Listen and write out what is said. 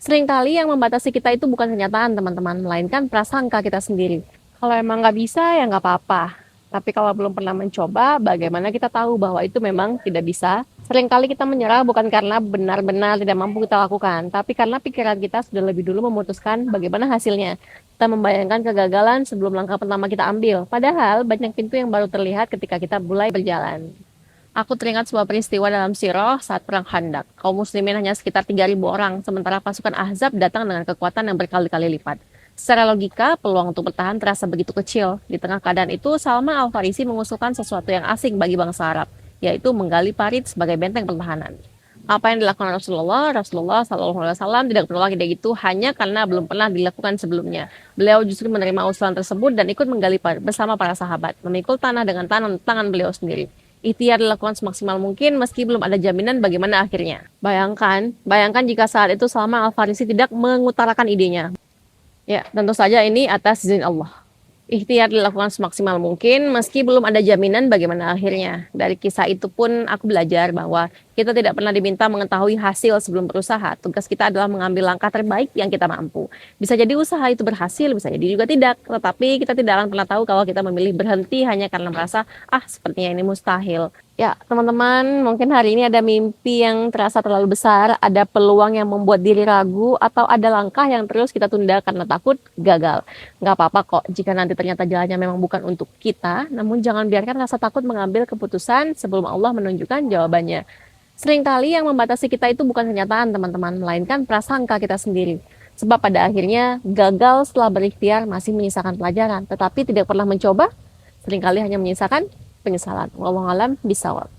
Seringkali yang membatasi kita itu bukan kenyataan teman-teman, melainkan prasangka kita sendiri. Kalau emang nggak bisa ya nggak apa-apa. Tapi kalau belum pernah mencoba, bagaimana kita tahu bahwa itu memang tidak bisa? Seringkali kita menyerah bukan karena benar-benar tidak mampu kita lakukan, tapi karena pikiran kita sudah lebih dulu memutuskan bagaimana hasilnya. Kita membayangkan kegagalan sebelum langkah pertama kita ambil. Padahal banyak pintu yang baru terlihat ketika kita mulai berjalan. Aku teringat sebuah peristiwa dalam Sirah saat Perang Khandaq. Kaum muslimin hanya sekitar 3.000 orang, sementara pasukan Ahzab datang dengan kekuatan yang berkali-kali lipat. Secara logika, peluang untuk bertahan terasa begitu kecil. Di tengah keadaan itu, Salman Al-Farisi mengusulkan sesuatu yang asing bagi bangsa Arab, yaitu menggali parit sebagai benteng pertahanan. Apa yang dilakukan Rasulullah SAW tidak berulang ide itu hanya karena belum pernah dilakukan sebelumnya. Beliau justru menerima usulan tersebut dan ikut menggali parit bersama para sahabat, memikul tanah dengan tangan beliau sendiri. Ikhtiar dilakukan semaksimal mungkin meski belum ada jaminan bagaimana akhirnya. Bayangkan jika saat itu Salman Al-Farisi tidak mengutarakan idenya. Ya, tentu saja ini atas izin Allah. Ikhtiar dilakukan semaksimal mungkin meski belum ada jaminan bagaimana akhirnya. Dari kisah itu pun aku belajar bahwa kita tidak pernah diminta mengetahui hasil sebelum berusaha. Tugas kita adalah mengambil langkah terbaik yang kita mampu. Bisa jadi usaha itu berhasil, bisa jadi juga tidak. Tetapi kita tidak akan pernah tahu kalau kita memilih berhenti hanya karena merasa, sepertinya ini mustahil. Ya, teman-teman, mungkin hari ini ada mimpi yang terasa terlalu besar, ada peluang yang membuat diri ragu, atau ada langkah yang terus kita tunda karena takut gagal. Nggak apa-apa kok jika nanti ternyata jalannya memang bukan untuk kita, namun jangan biarkan rasa takut mengambil keputusan sebelum Allah menunjukkan jawabannya. Seringkali yang membatasi kita itu bukan kenyataan teman-teman, melainkan prasangka kita sendiri. Sebab pada akhirnya gagal setelah berikhtiar masih menyisakan pelajaran, tetapi tidak pernah mencoba, seringkali hanya menyisakan penyesalan. Wallahu a'lam bishawab.